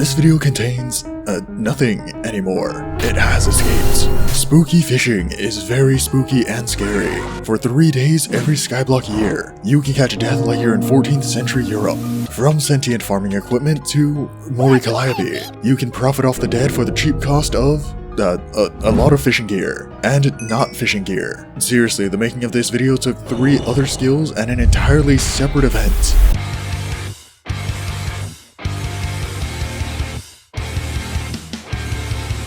This video contains nothing anymore. It has escaped. Spooky fishing is very spooky and scary. For 3 days every skyblock year, you can catch death like you're in 14th century Europe. From sentient farming equipment to Mori Calliope, you can profit off the dead for the cheap cost of a lot of fishing gear, and not fishing gear. Seriously, the making of this video took 3 other skills and an entirely separate event.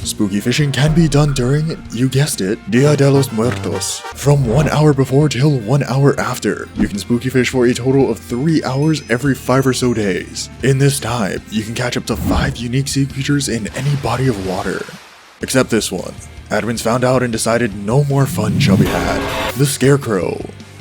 Spooky fishing can be done during, you guessed it, Dia de los Muertos. From 1 hour before till 1 hour after. You can spooky fish for a total of 3 hours every 5 or so days. In this time, you can catch up to 5 unique sea creatures in any body of water. Except this one. Admins found out and decided no more fun shall be had. The Scarecrow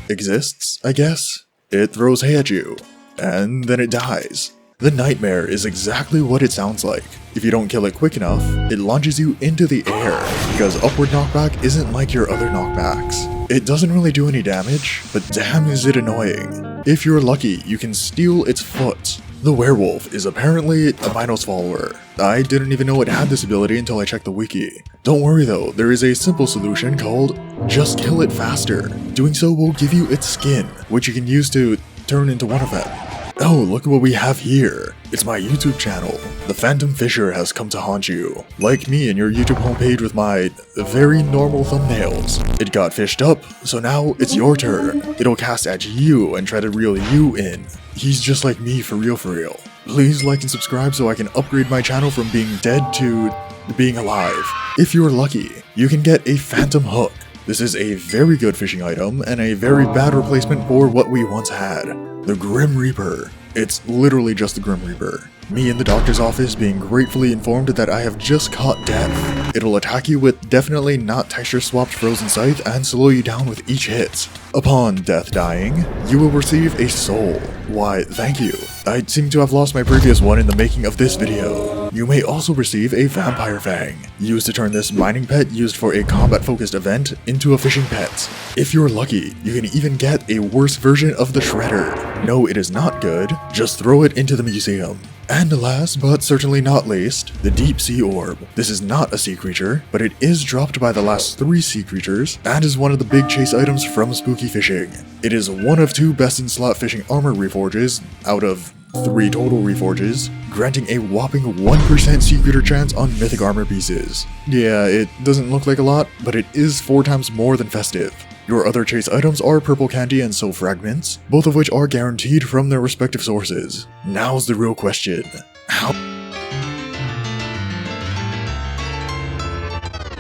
exists, I guess? It throws hay at you, and then it dies. The Nightmare is exactly what it sounds like. If you don't kill it quick enough, it launches you into the air, because upward knockback isn't like your other knockbacks. It doesn't really do any damage, but damn is it annoying. If you're lucky, you can steal its foot. The Werewolf is apparently a Minos follower. I didn't even know it had this ability until I checked the wiki. Don't worry though, there is a simple solution called just kill it faster. Doing so will give you its skin, which you can use to turn into one of them. Oh, look at what we have here. It's my YouTube channel. The Phantom Fisher has come to haunt you. Like me in your YouTube homepage with my very normal thumbnails. It got fished up, so now it's your turn. It'll cast at you and try to reel you in. He's just like me for real. Please like and subscribe so I can upgrade my channel from being dead to being alive. If you're lucky, you can get a Phantom Hook. This is a very good fishing item and a very bad replacement for what we once had. The Grim Reaper. It's literally just the Grim Reaper. Me in the doctor's office being gratefully informed that I have just caught death. It'll attack you with definitely not texture swapped frozen scythe and slow you down with each hit. Upon death dying, you will receive a soul. Why, thank you. I seem to have lost my previous one in the making of this video. You may also receive a Vampire Fang, used to turn this mining pet used for a combat-focused event into a fishing pet. If you're lucky, you can even get a worse version of the Shredder. No, it is not good, just throw it into the museum. And last, but certainly not least, the Deep Sea Orb. This is not a sea creature, but it is dropped by the last 3 sea creatures, and is one of the big chase items from spooky fishing. It is one of 2 best-in-slot fishing armor reforges, out of 3 total reforges, granting a whopping 1% sea creature chance on mythic armor pieces. Yeah, it doesn't look like a lot, but it is 4 times more than festive. Your other chase items are Purple Candy and Soul Fragments, both of which are guaranteed from their respective sources. Now's the real question. How?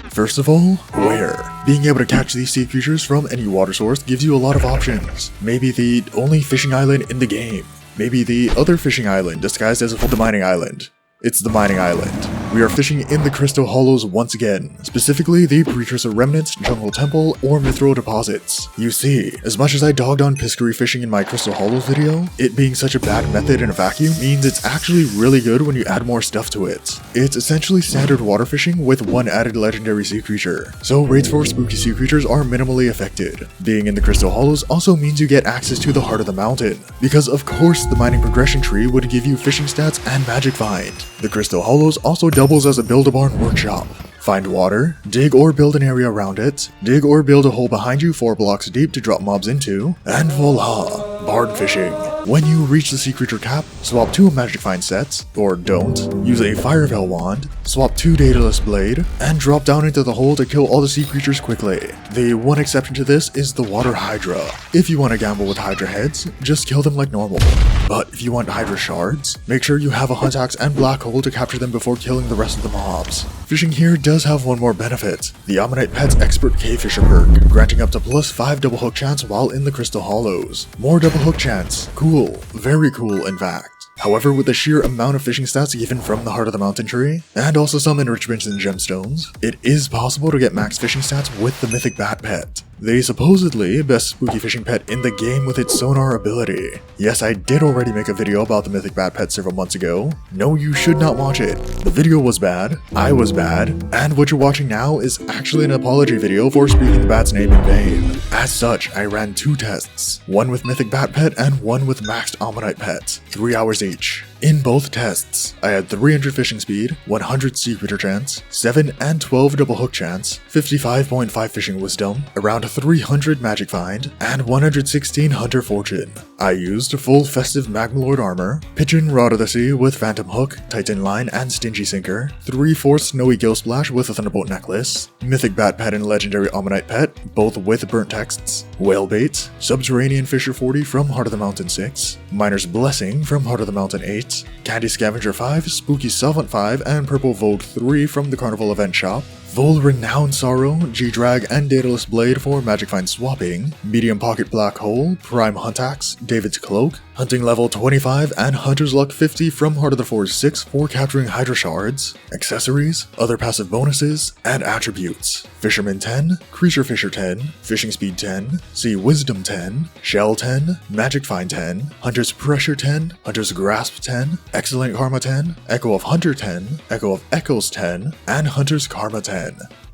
First of all, where? Being able to catch these sea creatures from any water source gives you a lot of options. Maybe the only fishing island in the game. Maybe the other fishing island disguised as the mining island. It's the mining island. We are fishing in the Crystal Hollows once again, specifically the Precursor Remnants, Jungle Temple, or Mithril Deposits. You see, as much as I dogged on Piscary fishing in my Crystal Hollows video, it being such a bad method in a vacuum means it's actually really good when you add more stuff to it. It's essentially standard water fishing with 1 added legendary sea creature, so raids for spooky sea creatures are minimally affected. Being in the Crystal Hollows also means you get access to the heart of the mountain, because of course the mining progression tree would give you fishing stats and magic find. The Crystal Hollows also doubles as a build-a-barn workshop. Find water, dig or build an area around it, dig or build a hole behind you 4 blocks deep to drop mobs into, and voila! Barn fishing. When you reach the sea creature cap, swap 2 magic find sets, or don't, use a Fire Veil wand, swap 2 Daedalus blade, and drop down into the hole to kill all the sea creatures quickly. The one exception to this is the Water Hydra. If you want to gamble with Hydra heads, just kill them like normal. But if you want Hydra shards, make sure you have a Hunt Axe and Black Hole to capture them before killing the rest of the mobs. Fishing here does have one more benefit, the Ammonite Pet's Expert Cave Fisher perk, granting up to +5 double hook chance while in the Crystal Hollows. More double hook chance. Cool. Very cool, in fact. However, with the sheer amount of fishing stats given from the Heart of the Mountain tree, and also some enrichments in gemstones, it is possible to get max fishing stats with the Mythic Bat Pet. The supposedly best spooky fishing pet in the game with its sonar ability. Yes, I did already make a video about the Mythic Bat Pet several months ago. No, you should not watch it. The video was bad, I was bad, and what you're watching now is actually an apology video for speaking the bat's name in vain. As such, I ran 2 tests, one with Mythic Bat Pet and one with maxed Ammonite Pet, 3 hours each. In both tests, I had 300 fishing speed, 100 sea creature chance, 7 and 12 double hook chance, 55.5 fishing wisdom, around 300 magic find, and 116 hunter fortune. I used full festive Magmalord armor, Pigeon Rod of the Sea with phantom hook, titan line, and stingy sinker, 3/4 snowy gill splash with a thunderbolt necklace, mythic bat pet and legendary ammonite pet, both with burnt texts, whale bait, subterranean fisher 40 from Heart of the Mountain 6, miner's blessing from Heart of the Mountain 8, candy scavenger 5, spooky solvent 5, and purple vogue 3 from the carnival event shop, full renowned sorrow, G-drag, and daedalus blade for magic find swapping, medium pocket black hole, prime hunt axe, David's cloak, hunting level 25 and hunter's luck 50 from Heart of the Forge 6 for capturing hydra shards, accessories, other passive bonuses, and attributes, fisherman 10, creature fisher 10, fishing speed 10, sea wisdom 10, shell 10, magic find 10, hunter's pressure 10, hunter's grasp 10, excellent karma 10, echo of hunter 10, echo of echoes 10, and hunter's karma 10.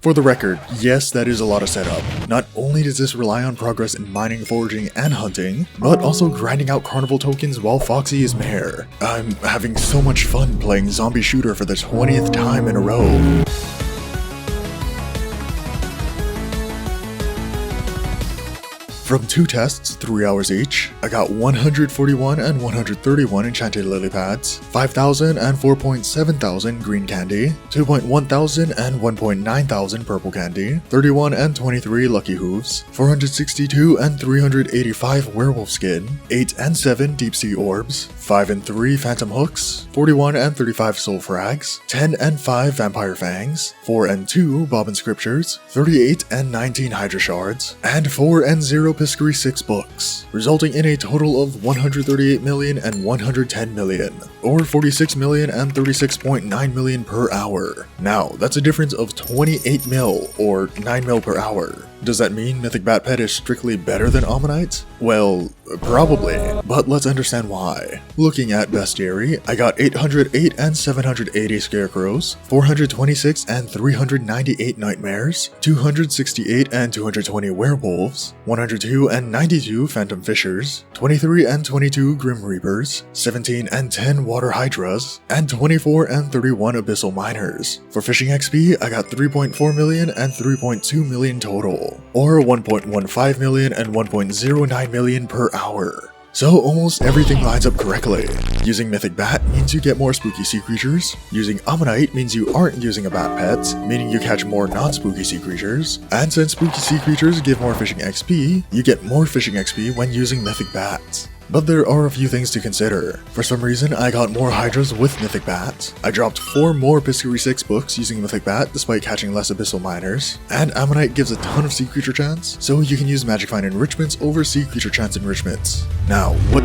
For the record, yes, that is a lot of setup. Not only does this rely on progress in mining, foraging, and hunting, but also grinding out carnival tokens while Foxy is mayor. I'm having so much fun playing zombie shooter for the 20th time in a row. From 2 tests, 3 hours each, I got 141 and 131 enchanted lily pads, 5,000 and 4,700 green candy, 2,100 and 1,900 purple candy, 31 and 23 lucky hooves, 462 and 385 werewolf skin, 8 and 7 deep sea orbs, 5 and 3 phantom hooks, 41 and 35 soul frags, 10 and 5 vampire fangs, 4 and 2 bobbin scriptures, 38 and 19 hydra shards, and 4 and 0 Bestiary 6 books, resulting in a total of 138 million and 110 million, or 46 million and 36.9 million per hour. Now, that's a difference of 28 mil, or 9 mil per hour. Does that mean Mythic Bat Pet is strictly better than Ammonite? Well, probably, but let's understand why. Looking at Bestiary, I got 808 and 780 Scarecrows, 426 and 398 Nightmares, 268 and 220 Werewolves, 102 and 92 Phantom Fishers, 23 and 22 Grim Reapers, 17 and 10 Water Hydras, and 24 and 31 Abyssal Miners. For fishing XP, I got 3.4 million and 3.2 million total, or 1.15 million and 1.09 million per hour. So almost everything lines up correctly. Using Mythic Bat means you get more spooky sea creatures. Using Ammonite means you aren't using a bat pet, meaning you catch more non-spooky sea creatures. And since spooky sea creatures give more fishing XP, you get more fishing XP when using Mythic Bat. But there are a few things to consider. For some reason, I got more Hydras with Mythic Bat. I dropped 4 more Bestiary 6 books using Mythic Bat despite catching less Abyssal Miners. And Ammonite gives a ton of Sea Creature chance, so you can use Magic Find enrichments over Sea Creature chance enrichments. Now, what...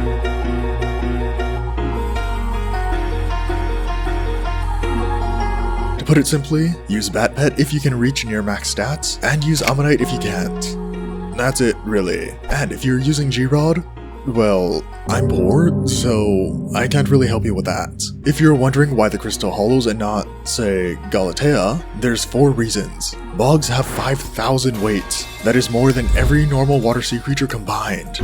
To put it simply, use Bat Pet if you can reach near max stats, and use Ammonite if you can't. That's it, really. And if you're using G-Rod, well, I'm poor, so I can't really help you with that. If you're wondering why the Crystal Hollows and not, say, Galatea, there's 4 reasons. Bogs have 5,000 weight. That is more than every normal water sea creature combined.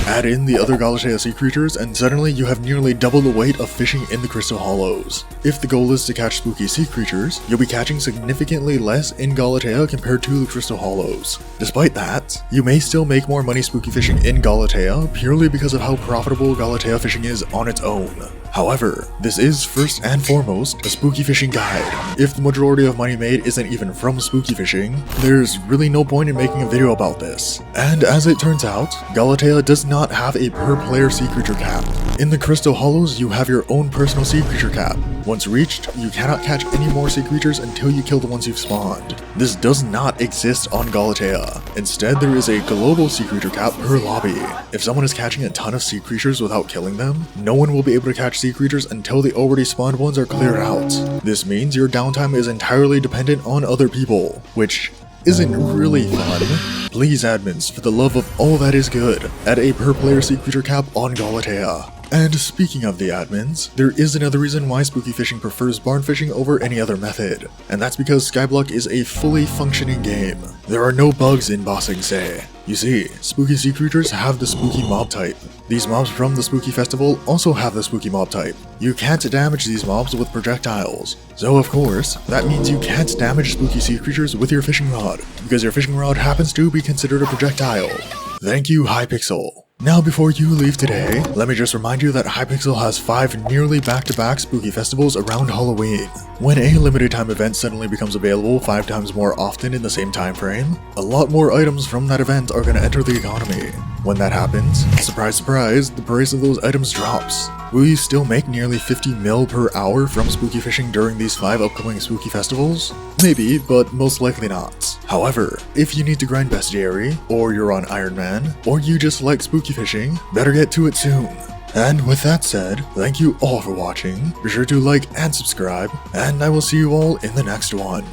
Add in the other Galatea sea creatures and suddenly you have nearly double the weight of fishing in the Crystal Hollows. If the goal is to catch spooky sea creatures, you'll be catching significantly less in Galatea compared to the Crystal Hollows. Despite that, you may still make more money spooky fishing in Galatea purely because of how profitable Galatea fishing is on its own. However, this is first and foremost a spooky fishing guide. If the majority of money made isn't even from spooky fishing, there's really no point in making a video about this. And as it turns out, Galatea does not have a per player sea creature cap. In the Crystal Hollows, you have your own personal sea creature cap. Once reached, you cannot catch any more sea creatures until you kill the ones you've spawned. This does not exist on Galatea. Instead, there is a global sea creature cap per lobby. If someone is catching a ton of sea creatures without killing them, no one will be able to catch sea creatures until the already spawned ones are cleared out. This means your downtime is entirely dependent on other people, which isn't really fun. Please admins, for the love of all that is good, add a per player sea creature cap on Galatea. And speaking of the admins, there is another reason why spooky fishing prefers barn fishing over any other method, and that's because Skyblock is a fully functioning game. There are no bugs in bossing, say. You see, spooky sea creatures have the spooky mob type. These mobs from the spooky festival also have the spooky mob type. You can't damage these mobs with projectiles. So of course, that means you can't damage spooky sea creatures with your fishing rod, because your fishing rod happens to be considered a projectile. Thank you, Hypixel. Now before you leave today, let me just remind you that Hypixel has 5 nearly back-to-back spooky festivals around Halloween. When a limited time event suddenly becomes available 5 times more often in the same time frame, a lot more items from that event are gonna enter the economy. When that happens, surprise surprise, the price of those items drops. Will you still make nearly 50 mil per hour from spooky fishing during these 5 upcoming spooky festivals? Maybe, but most likely not. However, if you need to grind Bestiary, or you're on Iron Man, or you just like spooky fishing, better get to it soon. And with that said, thank you all for watching, be sure to like and subscribe, and I will see you all in the next one.